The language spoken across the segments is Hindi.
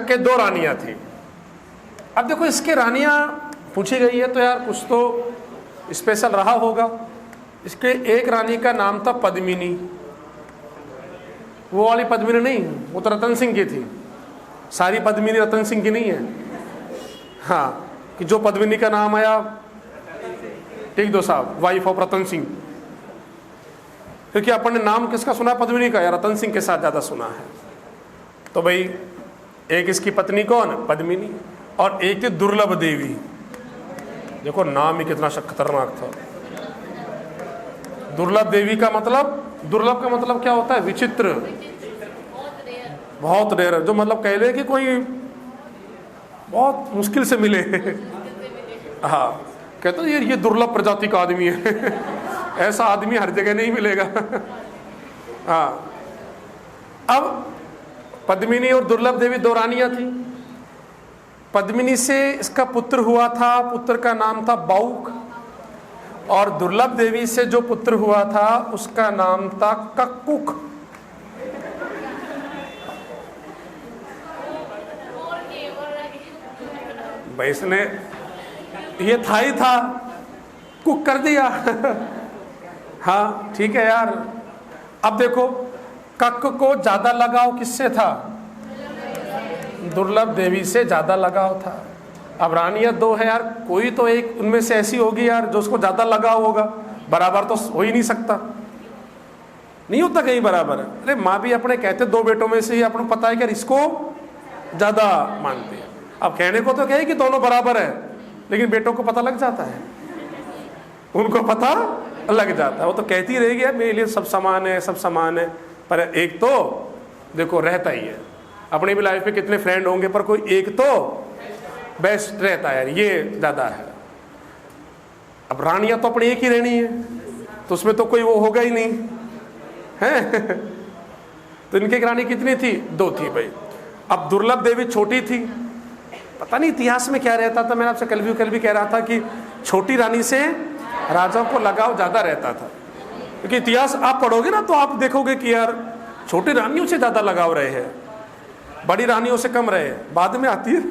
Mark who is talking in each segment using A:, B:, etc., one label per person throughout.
A: के 2 रानियां थी। अब देखो इसके रानियां पूछी गई है तो यार कुछ तो स्पेशल रहा होगा। इसके एक रानी का नाम था पद्मिनी, वो वाली पद्मिनी नहीं, वो तो रतन सिंह की थी। सारी पद्मिनी रतन सिंह की नहीं है। हाँ, कि जो पद्मिनी का नाम आया ठीक दो साहब, वाइफ ऑफ रतन सिंह, क्योंकि अपन ने नाम किसका सुना पद्मिनी का, या रतन सिंह के साथ ज्यादा सुना है। तो भाई एक इसकी पत्नी कौन, पद्मिनी, और एक थी दुर्लभ देवी। देखो नाम ही कितना खतरनाक था। दुर्लभ देवी का मतलब, दुर्लभ का मतलब क्या होता है, विचित्र, बहुत रेयर, जो मतलब कह ले कि कोई बहुत मुश्किल से मिले। हाँ, कहते हैं ये दुर्लभ प्रजाति का आदमी है। ऐसा आदमी हर जगह नहीं मिलेगा। हाँ, अब पद्मिनी और दुर्लभ देवी 2 रानियां थी। पद्मिनी से इसका पुत्र हुआ था, पुत्र का नाम था बाउक, और दुर्लभ देवी से जो पुत्र हुआ था उसका नाम था कक्कुक। भाई इसने ये था ही था, कुक कर दिया। हाँ ठीक है यार। अब देखो कक को ज्यादा लगाव किससे था, दुर्लभ देवी से ज्यादा लगाव था। अब रानियां 2 है यार, कोई तो एक उनमें से ऐसी होगी यार जो उसको ज्यादा लगाव होगा। बराबर तो हो ही नहीं सकता, नहीं होता कहीं बराबर। अरे माँ भी अपने कहते 2 बेटों में से ही अपने पता है कि इसको ज्यादा मानते हैं। अब कहने को तो कहे कि दोनों बराबर है, लेकिन बेटों को पता लग जाता है, उनको पता लग जाता है। वो तो कहती रहेगी यार मेरे लिए सब समान है, सब समान है, पर एक तो देखो रहता ही है। अपनी भी लाइफ में कितने फ्रेंड होंगे, पर कोई एक तो बेस्ट रहता है यार, ये ज्यादा है। अब रानियां तो अपनी एक ही रहनी है, तो उसमें तो कोई वो होगा ही नहीं है। तो इनकी रानी कितनी थी, 2 थी भाई। अब दुर्लभ देवी छोटी थी, पता नहीं इतिहास में क्या रहता था। मैंने आपसे कल भी कह रहा था कि छोटी रानी से राजाओं को लगाव ज्यादा रहता था, क्योंकि इतिहास आप पढ़ोगे ना तो आप देखोगे कि यार छोटी रानियों से ज्यादा लगाव रहे हैं, बड़ी रानियों से कम रहे। बाद में आती है।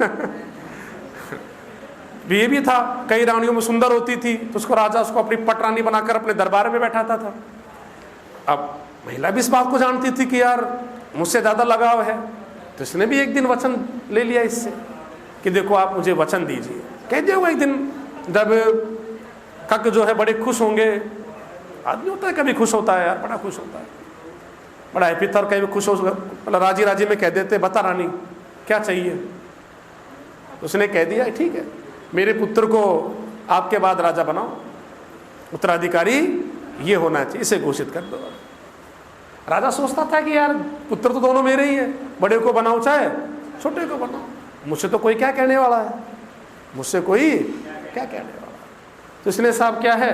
A: ये भी था, कई रानियों में सुंदर होती थी तो उसको राजा उसको अपनी पटरानी बनाकर अपने दरबार में बैठाता था। अब महिला भी इस बात को जानती थी कि यार मुझसे ज्यादा लगाव है, तो इसने भी एक दिन वचन ले लिया इससे कि देखो आप मुझे वचन दीजिए। कह दिया एक दिन, जब कक जो है बड़े खुश होंगे, आदमी होता है कभी खुश होता है यार, बड़ा खुश होता है, बड़ा हैप्पी था, और कभी खुश हो मतलब राजी राजी में कह देते बता रानी क्या चाहिए। उसने कह दिया ठीक है, मेरे पुत्र को आपके बाद राजा बनाओ, उत्तराधिकारी ये होना चाहिए, इसे घोषित कर दो। राजा सोचता था कि यार पुत्र तो दोनों मेरे ही हैं, बड़े को बनाओ चाहे छोटे को बनाओ, मुझसे तो कोई क्या कहने वाला है, मुझसे कोई क्या कहने वाला है। तो इसने साहब क्या है,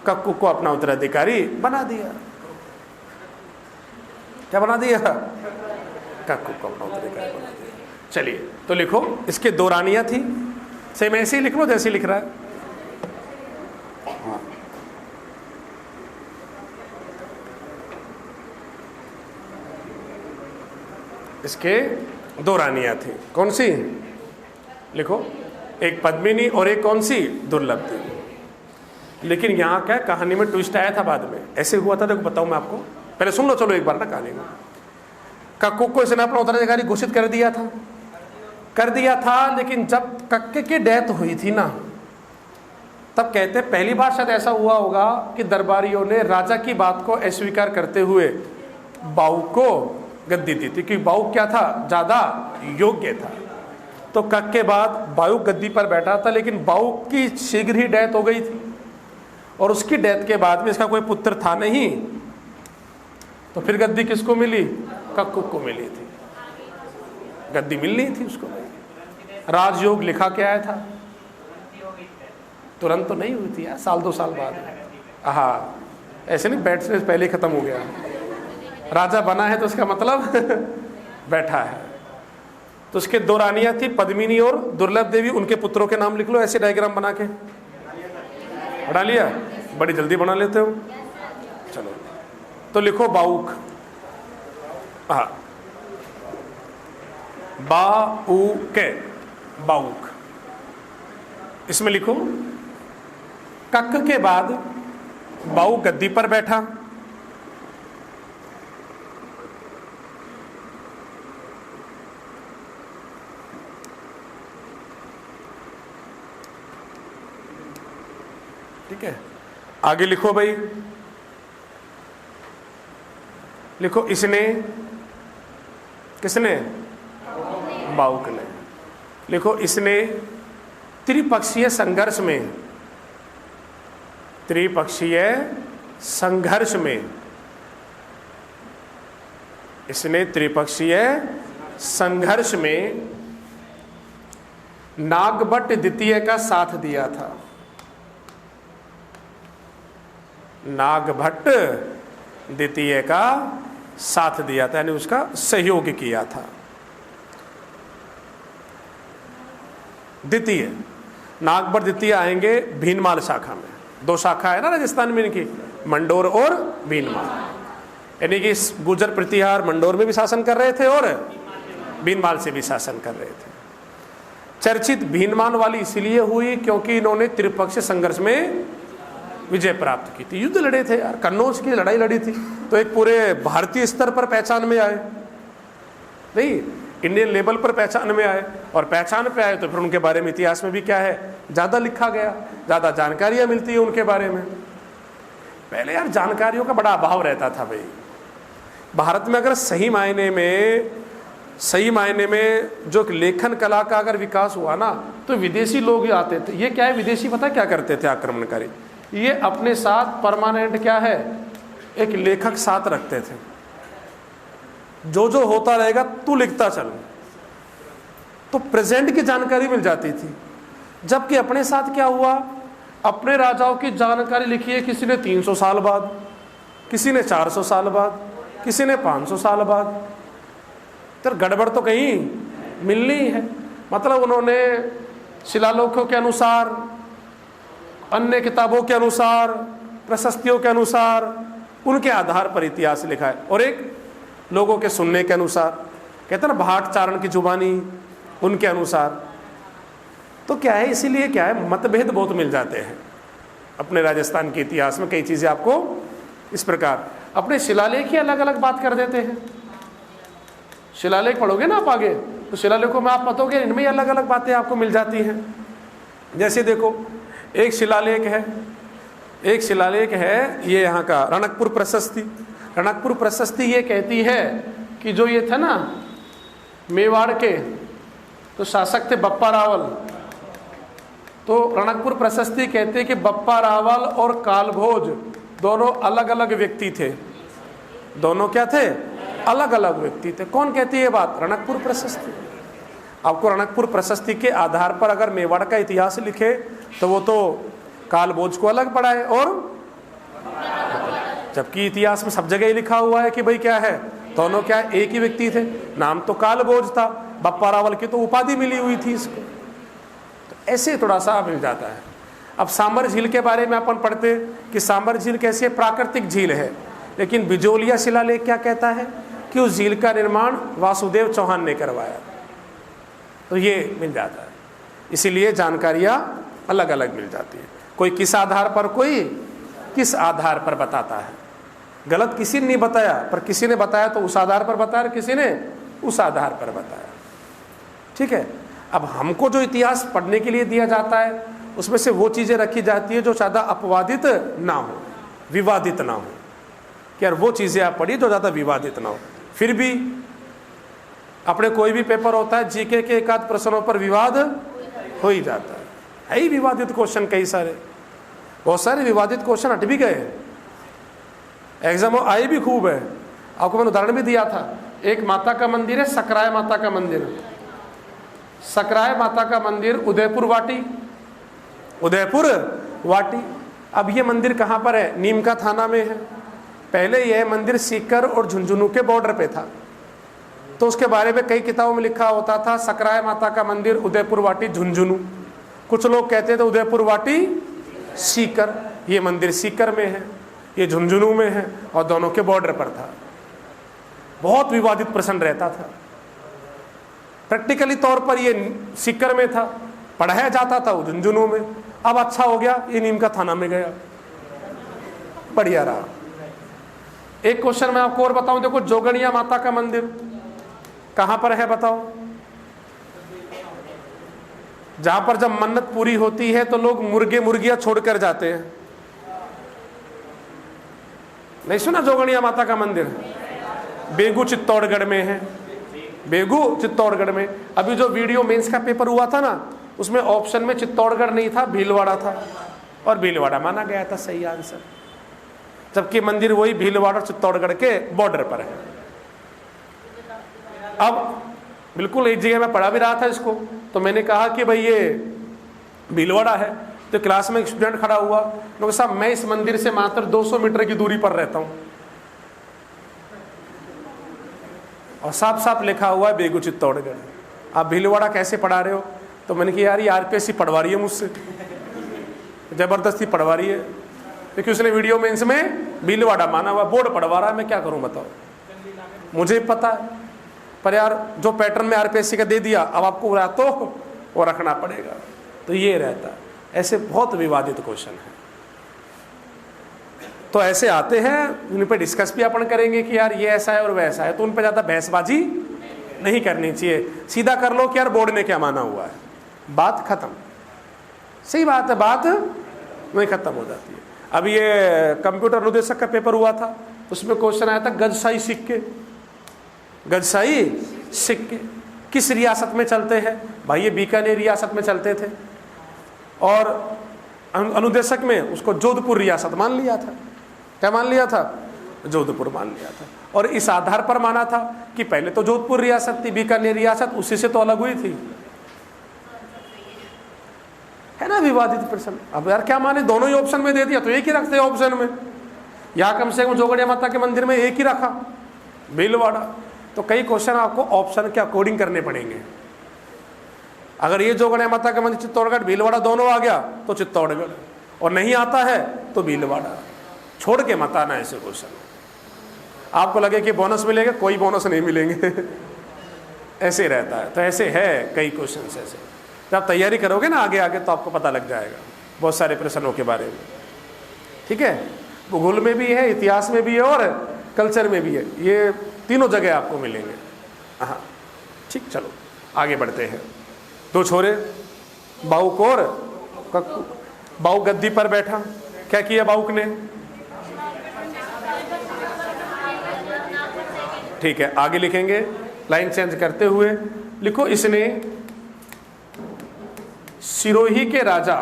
A: कक्कू को अपना उत्तराधिकारी बना दिया। क्या बना दिया, कक्कू को अपना उत्तराधिकारी बना दिया। चलिए तो लिखो, इसके 2 रानियां थी, सेम ऐसे ही लिख लो जैसे लिख रहा है। इसके 2 रानियां थी, कौन सी लिखो, एक पद्मिनी और एक कौन सी, दुर्लभ थी। लेकिन यहाँ क्या कहानी में ट्विस्ट आया था बाद में, ऐसे हुआ था, देखो बताऊं मैं आपको, पहले सुन लो चलो एक बार ना कहानी में। कक्कू को इसने अपना उत्तराधिकारी घोषित कर दिया था, लेकिन जब कक्के की डेथ हुई थी ना, तब कहते पहली बार शायद ऐसा हुआ होगा कि दरबारियों ने राजा की बात को अस्वीकार करते हुए बाऊ को गद्दी दी थी, क्योंकि बाऊ क्या था, ज्यादा योग्य था। तो कक के बाद बाऊ गद्दी पर बैठा था, लेकिन बाऊ की शीघ्र ही डेथ हो गई थी, और उसकी डेथ के बाद में इसका कोई पुत्र था नहीं, तो फिर गद्दी किसको मिली, कक्कू को मिली थी। गद्दी मिलनी थी उसको। राजयोग लिखा के आया था, तुरंत तो नहीं हुई थी यार, 1-2 साल बाद। हाँ ऐसे नहीं, बैठने से पहले खत्म हो गया। राजा बना है तो उसका मतलब बैठा है। तो उसके 2 रानियां थी, पद्मिनी और दुर्लभ देवी। उनके पुत्रों के नाम लिख लो ऐसे डायग्राम बना के। बना लिया, बड़ी जल्दी बना लेते हो। चलो तो लिखो बाउक। हाँ बाऊके, बाऊक। इसमें लिखो कक के बाद बाऊ गद्दी पर बैठा, ठीक है। आगे लिखो भाई, लिखो इसने, किसने? बाऊक ने। लिखो इसने त्रिपक्षीय संघर्ष में, त्रिपक्षीय संघर्ष में, इसने त्रिपक्षीय संघर्ष में नागभट्ट द्वितीय का साथ दिया था। नागभट्ट द्वितीय का साथ दिया था, यानी उसका सहयोग किया था। द्वितीय, नागभट्ट द्वितीय आएंगे भीनमाल शाखा में। दो शाखा है ना राजस्थान में इनकी, मंडोर और भीनमाल, यानी कि गुर्जर प्रतिहार मंडोर में भी शासन कर रहे थे और भीनमाल से भी शासन कर रहे थे। चर्चित भीनमाल वाली इसलिए हुई क्योंकि इन्होंने त्रिपक्षीय संघर्ष में विजय प्राप्त की थी, युद्ध लड़े थे यार, कन्नौज की लड़ाई लड़ी थी, तो एक पूरे भारतीय स्तर पर पहचान में आए, नहीं इंडियन लेवल पर पहचान में आए, और पहचान पे आए तो फिर उनके बारे में इतिहास में भी क्या है, ज़्यादा लिखा गया, ज़्यादा जानकारियाँ मिलती है उनके बारे में। पहले यार जानकारियों का बड़ा अभाव रहता था भाई भारत में। अगर सही मायने में जो लेखन कला का अगर विकास हुआ ना, तो विदेशी लोग ही आते थे। ये क्या है, विदेशी पता क्या करते थे आक्रमणकारी, ये अपने साथ परमानेंट क्या है, एक लेखक साथ रखते थे, जो जो होता रहेगा तू लिखता चल, तो प्रेजेंट की जानकारी मिल जाती थी। जबकि अपने साथ क्या हुआ, अपने राजाओं की जानकारी लिखी है किसी ने 300 साल बाद, किसी ने 400 साल बाद, किसी ने 500 साल बाद, तो गड़बड़ तो कहीं मिलनी है। मतलब उन्होंने शिलालेखों के अनुसार, अन्य किताबों के अनुसार, प्रशस्तियों के अनुसार, उनके आधार पर इतिहास लिखा है, और एक लोगों के सुनने के अनुसार, कहते हैं ना भाट चारण की जुबानी, उनके अनुसार। तो क्या है, इसीलिए क्या है, मतभेद बहुत मिल जाते हैं अपने राजस्थान के इतिहास में। कई चीजें आपको इस प्रकार, अपने शिलालेख ही अलग अलग बात कर देते हैं। शिलालेख पढ़ोगे ना आप आगे, तो शिलालेखों में आप पाओगे इनमें अलग अलग बातें आपको मिल जाती हैं। जैसे देखो, एक शिलालेख है ये यहाँ का रणकपुर प्रशस्ति। रणकपुर प्रशस्ति ये कहती है कि जो ये थे ना मेवाड़ के तो शासक थे बप्पा रावल, तो रणकपुर प्रशस्ति कहते हैं कि बप्पा रावल और कालभोज दोनों अलग अलग व्यक्ति थे। दोनों क्या थे, अलग अलग व्यक्ति थे। कौन कहती है ये बात, रणकपुर प्रशस्ति। आपको रणकपुर प्रशस्ति के आधार पर अगर मेवाड़ का इतिहास लिखे तो वो तो कालभोज को अलग पढ़ाए, और जबकि इतिहास में सब जगह ही लिखा हुआ है कि भाई क्या है, दोनों क्या एक ही व्यक्ति थे। नाम तो कालभोज था, बप्पा रावल की तो उपाधि मिली हुई थी इसको। तो ऐसे थोड़ा सा मिल जाता है। अब सांबर झील के बारे में अपन पढ़ते कि सांबर झील कैसे प्राकृतिक झील है, लेकिन बिजोलिया शिलालेख क्या कहता है कि उस झील का निर्माण वासुदेव चौहान ने करवाया। तो ये मिल जाता है, इसीलिए जानकारियाँ अलग अलग मिल जाती है। कोई किस आधार पर, कोई किस आधार पर बताता है। गलत किसी ने नहीं बताया, पर किसी ने बताया तो उस आधार पर बताया, किसी ने उस आधार पर बताया। ठीक है। अब हमको जो इतिहास पढ़ने के लिए दिया जाता है उसमें से वो चीज़ें रखी जाती है जो ज़्यादा अपवादित ना हो, विवादित ना हो, कि यार वो चीज़ें आप पढ़िए जो ज़्यादा विवादित ना हो। फिर भी अपने कोई भी पेपर होता है, जीके के एक आध प्रश्नों पर विवाद हो ही जाता है ही विवादित क्वेश्चन, कई सारे, बहुत सारे विवादित क्वेश्चन हट भी गए, एग्जाम आए भी खूब है। आपको मैंने उदाहरण भी दिया था, एक माता का मंदिर है, सकराय माता का मंदिर। सकराय माता का मंदिर उदयपुर वाटी। अब ये मंदिर कहाँ पर है, नीमका थाना में है। पहले यह मंदिर सीकर और झुंझुनू के बॉर्डर पे था, तो उसके बारे में कई किताबों में लिखा होता था सकराय माता का मंदिर उदयपुर वाटी झुंझुनू। कुछ लोग कहते थे उदयपुर वाटी सीकर, ये मंदिर सीकर में है, ये झुंझुनू में है, और दोनों के बॉर्डर पर था। बहुत विवादित प्रश्न रहता था। प्रैक्टिकली तौर पर ये सीकर में था, पढ़ाया जाता था वो झुंझुनू में। अब अच्छा हो गया, ये नीम का थाना में गया, बढ़िया रहा। एक क्वेश्चन मैं आपको और बताऊं, देखो जोगणिया माता का मंदिर कहां पर है बताओ? जहां पर जब मन्नत पूरी होती है तो लोग मुर्गे मुर्गियां छोड़कर जाते हैं। नहीं सुना जोगणिया माता का मंदिर? बेगू चित्तौड़गढ़ में है, बेगू चित्तौड़गढ़ में। अभी जो वीडियो मेंस का पेपर हुआ था ना, उसमें ऑप्शन में चित्तौड़गढ़ नहीं था, भीलवाड़ा था, और भीलवाड़ा माना गया था सही आंसर, जबकि मंदिर वही भीलवाड़ा और चित्तौड़गढ़ के बॉर्डर पर है। अब बिल्कुल एक जगह मैं पढ़ा भी रहा था इसको, तो मैंने कहा कि भाई ये भीलवाड़ा है, तो क्लास में एक स्टूडेंट खड़ा हुआ, क्योंकि साहब मैं इस मंदिर से मात्र 200 मीटर की दूरी पर रहता हूं, और साफ साफ लिखा हुआ है बेगू चित्तौड़गढ़, आप भीलवाड़ा कैसे पढ़ा रहे हो? तो मैंने कहा यार ये आरपीएससी पढ़वा रही है मुझसे, जबरदस्ती पढ़वा रही है, क्योंकि उसने वीडियो मेंस में भीलवाड़ा माना हुआ, बोर्ड पढ़वा रहा है, मैं क्या करूं बताओ? मुझे पता है, पर यार जो पैटर्न में आरपीएससी का दे दिया, अब आपको या तो वो रखना पड़ेगा, तो ये रहता है। ऐसे बहुत विवादित क्वेश्चन है, तो ऐसे आते हैं, उन पे डिस्कस भी अपन करेंगे कि यार ये ऐसा है और वैसा है, तो उन पे ज्यादा बहसबाजी नहीं करनी चाहिए। सीधा कर लो कि यार बोर्ड ने क्या माना हुआ है, बात खत्म। सही बात है, बात वही खत्म हो जाती है। अब ये कंप्यूटर अनुदेशक का पेपर हुआ था, उसमें क्वेश्चन आया था गजशाही सिक्के, गजशाही सिक्के किस रियासत में चलते हैं? भाई ये बीकानेर रियासत में चलते थे, और अनुदेशक में उसको जोधपुर रियासत मान लिया था। क्या मान लिया था? जोधपुर मान लिया था, और इस आधार पर माना था कि पहले तो जोधपुर रियासत थी, बीकानेर रियासत उसी से तो अलग हुई थी, है ना विवादित प्रश्न। अब यार क्या माने, दोनों ही ऑप्शन में दे दिया तो एक ही रखते हैं ऑप्शन में, यहाँ कम से कम जोगणिया माता के मंदिर में एक ही रखा, भीलवाड़ा। तो कई क्वेश्चन आपको ऑप्शन के अकॉर्डिंग करने पड़ेंगे। अगर ये जोगणिया माता का मंदिर चित्तौड़गढ़ भीलवाड़ा दोनों आ गया तो चित्तौड़गढ़, और नहीं आता है तो भीलवाड़ा, छोड़ के मत आना ऐसे क्वेश्चन। आपको लगे कि बोनस मिलेगा, कोई बोनस नहीं मिलेंगे ऐसे रहता है। तो ऐसे है कई क्वेश्चन ऐसे, जब तैयारी करोगे ना आगे आगे तो आपको पता लग जाएगा बहुत सारे प्रश्नों के बारे में। ठीक है, भूगोल में भी है, इतिहास में भी है, और कल्चर में भी है, ये तीनों जगह आपको मिलेंगे। हाँ ठीक, चलो आगे बढ़ते हैं। दो छोरे, बाउक और कक्कू। बाउक गद्दी पर बैठा, क्या किया बाउक ने? ठीक है, आगे लिखेंगे लाइन चेंज करते हुए, लिखो इसने सिरोही के राजा,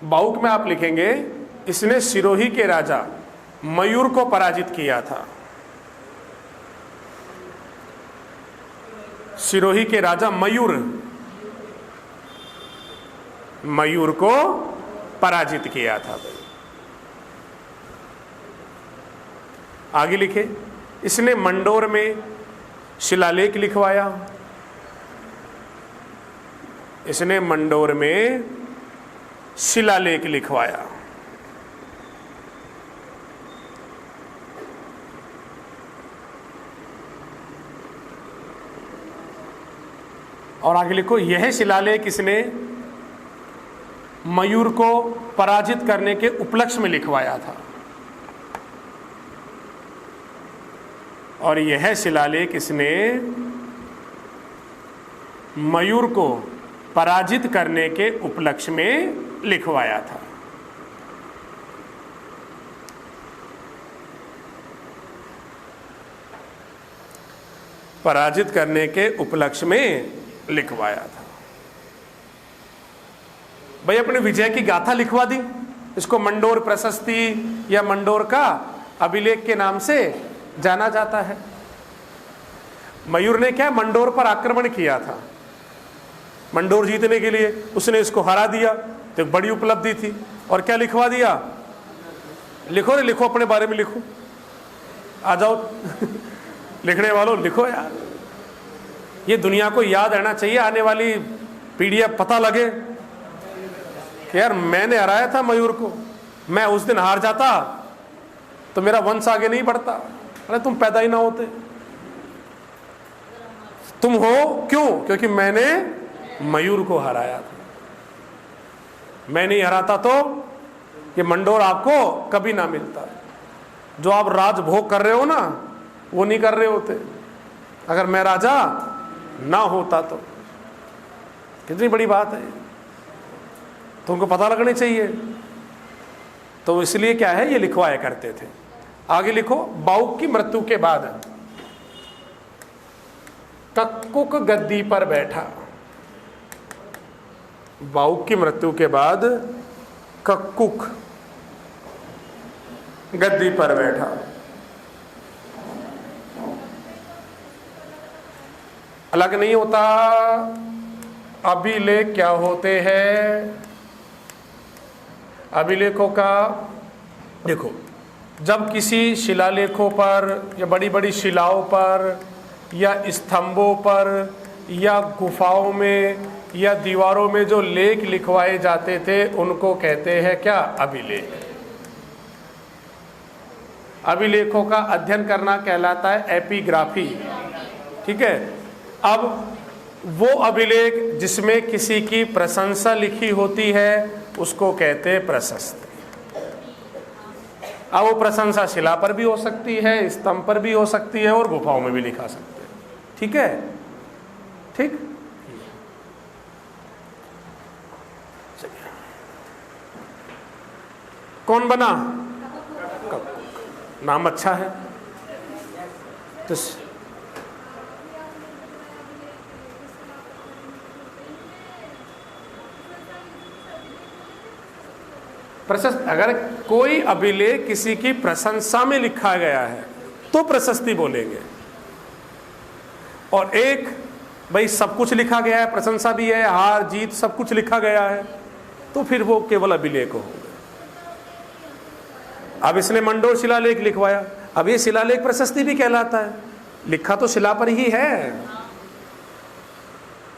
A: बाउक में आप लिखेंगे इसने सिरोही के राजा मयूर को पराजित किया था। सिरोही के राजा मयूर को पराजित किया था। आगे लिखे, इसने मंडोर में शिलालेख लिखवाया, इसने मंडोर में शिलालेख लिखवाया। और आगे लिखो, यह शिलालेख इसने मयूर को पराजित करने के उपलक्ष्य में लिखवाया था। और यह शिलालेख इसने मयूर को पराजित करने के उपलक्ष्य में लिखवाया था। पराजित करने के उपलक्ष्य में लिखवाया था। भाई अपनी विजय की गाथा लिखवा दी, इसको मंडोर प्रशस्ति या मंडोर का अभिलेख के नाम से जाना जाता है। मयूर ने क्या मंडोर पर आक्रमण किया था, मंडोर जीतने के लिए उसने इसको हरा दिया, तो एक बड़ी उपलब्धि थी। और क्या लिखवा दिया? लिखो रे, लिखो अपने बारे में लिखो, आ जाओ लिखने वालों लिखो यार, ये दुनिया को याद रहना चाहिए, आने वाली पीढ़ी पता लगे कि यार मैंने हराया था मयूर को, मैं उस दिन हार जाता तो मेरा वंश आगे नहीं बढ़ता, अरे तुम पैदा ही ना होते। तुम हो क्यों? क्योंकि मैंने मयूर को हराया था। मैं नहीं हराता तो ये मंडोर आपको कभी ना मिलता। जो आप राजभोग कर रहे हो ना, वो नहीं कर रहे होते अगर मैं राजा ना होता तो। कितनी बड़ी बात है, तुमको पता लगनी चाहिए। तो इसलिए क्या है, ये लिखवाया करते थे। आगे लिखो, बाउक की मृत्यु के बाद कक्कुक गद्दी पर बैठा। बाउक की मृत्यु के बाद कक्कुक गद्दी पर बैठा। अलग नहीं होता अभिलेख क्या होते हैं। अभिलेखों का देखो, जब किसी शिलालेखों पर या बड़ी बड़ी शिलाओं पर या स्तंभों पर या गुफाओं में या दीवारों में जो लेख लिखवाए जाते थे उनको कहते हैं क्या? अभिलेख। अभिलेखों का अध्ययन करना कहलाता है एपिग्राफी। ठीक है। अब वो अभिलेख जिसमें किसी की प्रशंसा लिखी होती है उसको कहते हैं प्रशस्ति। अब वो प्रशंसा शिला पर भी हो सकती है, स्तंभ पर भी हो सकती है और गुफाओं में भी लिखा सकते हैं। ठीक है, ठीक। कौन बना? नाम अच्छा है तो प्रशस्ति। अगर कोई अभिलेख किसी की प्रशंसा में लिखा गया है तो प्रशस्ति बोलेंगे। और एक भाई सब कुछ लिखा गया है, प्रशंसा भी है, हार जीत सब कुछ लिखा गया है, तो फिर वो केवल अभिलेख हो। अब इसने मंडोर शिलालेख लिखवाया, अब ये शिलालेख प्रशस्ति भी कहलाता है, लिखा तो शिला पर ही है,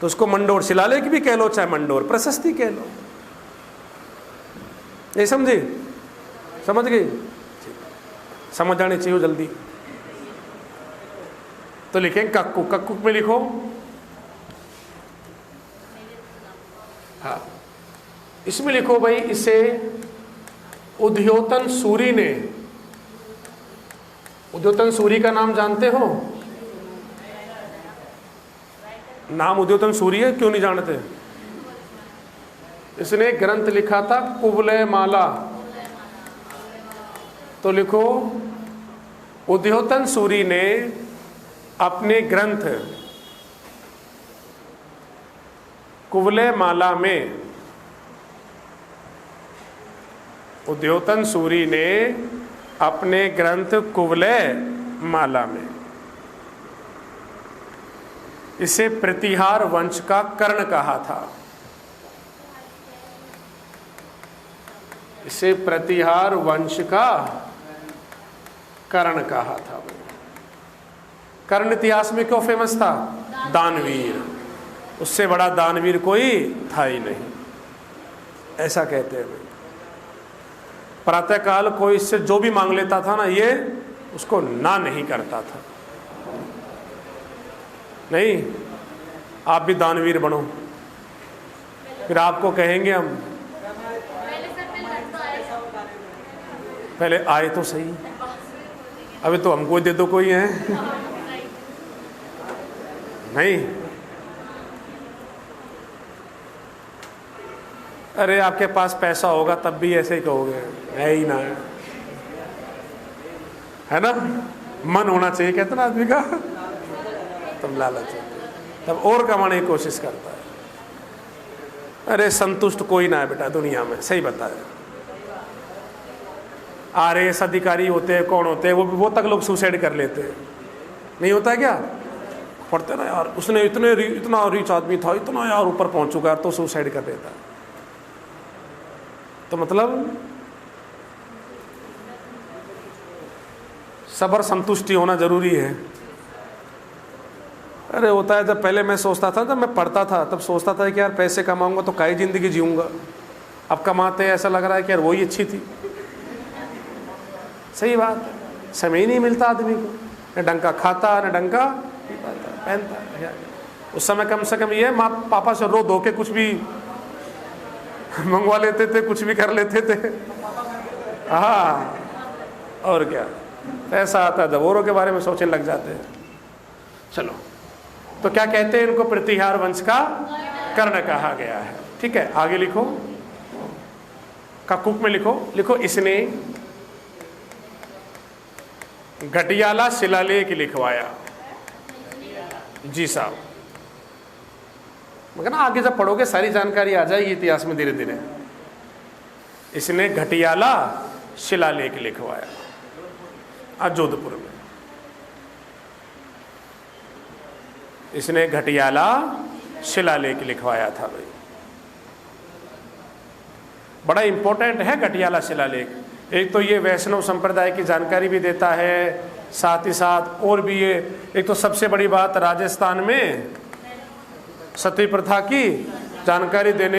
A: तो उसको मंडोर शिलालेख भी कह लो चाहे मंडोर प्रशस्ति कह लो। ये समझे? समझ गई? समझ जानी चाहिए जल्दी। तो लिखें कक्कुक। कक्कुक में लिखो, हाँ इसमें लिखो भाई, इसे उद्योतन सूरी ने, उद्योतन सूरी का नाम जानते हो? नाम उद्योतन सूरी है, क्यों नहीं जानते? इसने ग्रंथ लिखा था कुवलय माला। तो लिखो, उद्योतन सूरी ने अपने ग्रंथ कुवलय माला में, उद्योतन सूरी ने अपने ग्रंथ कुवलय माला में इसे प्रतिहार वंश का कर्ण कहा था। इसे प्रतिहार वंश का कर्ण कहा था। कर्ण इतिहास में क्यों फेमस था? दानवीर। उससे बड़ा दानवीर कोई था ही नहीं, ऐसा कहते हैं। प्रातःकाल कोई इससे जो भी मांग लेता था ना, ये उसको ना नहीं करता था। नहीं, आप भी दानवीर बनो, फिर आपको कहेंगे हम। पहले आए तो सही, अभी तो हमको दे दो कोई है नहीं। अरे आपके पास पैसा होगा तब भी ऐसे ही कहोगे, है ही ना, है ना? मन होना चाहिए कहते ना आदमी का, तब लालच होती है, तब और कमाने की कोशिश करता है। अरे संतुष्ट कोई ना है बेटा दुनिया में, सही बताया। आरएएस अधिकारी होते हैं, कौन होते हैं, वो तक लोग सुसाइड कर लेते हैं। नहीं होता है क्या? पढ़ते ना यार, उसने इतना रिच आदमी था, इतना यार ऊपर पहुंच चुका है, तो सुसाइड कर देता है। तो मतलब सब्र संतुष्टि होना जरूरी है। अरे होता है, जब पहले मैं सोचता था, जब मैं पढ़ता था तब सोचता था कि यार पैसे कमाऊंगा तो काई जिंदगी जीऊंगा। अब कमाते हैं ऐसा लग रहा है कि यार वही अच्छी थी। सही बात है, समय ही नहीं मिलता आदमी को, न ढंग का खाता न ढंग का पहनता। उस समय कम से कम ये माँ पापा से रो धो के कुछ भी मंगवा लेते थे, कुछ भी कर लेते थे। हाँ, और क्या, ऐसा आता जब औरों के बारे में सोचने लग जाते हैं। चलो, तो क्या कहते हैं इनको? प्रतिहार वंश का कर्ण कहा गया है। ठीक है, आगे लिखो, ककुक में लिखो इसने घटियाला शिलालेख लिखवाया। जी साहब, मगर ना आगे जब पढ़ोगे सारी जानकारी आ जाएगी इतिहास में धीरे धीरे। इसने घटियाला शिलालेख लिखवाया आज जोधपुर में। इसने घटियाला शिलालेख लिखवाया था भाई, बड़ा इंपॉर्टेंट है घटियाला शिलालेख। एक तो ये वैष्णव संप्रदाय की जानकारी भी देता है, साथ ही साथ और भी ये, एक तो सबसे बड़ी बात राजस्थान में सती प्रथा की जानकारी देने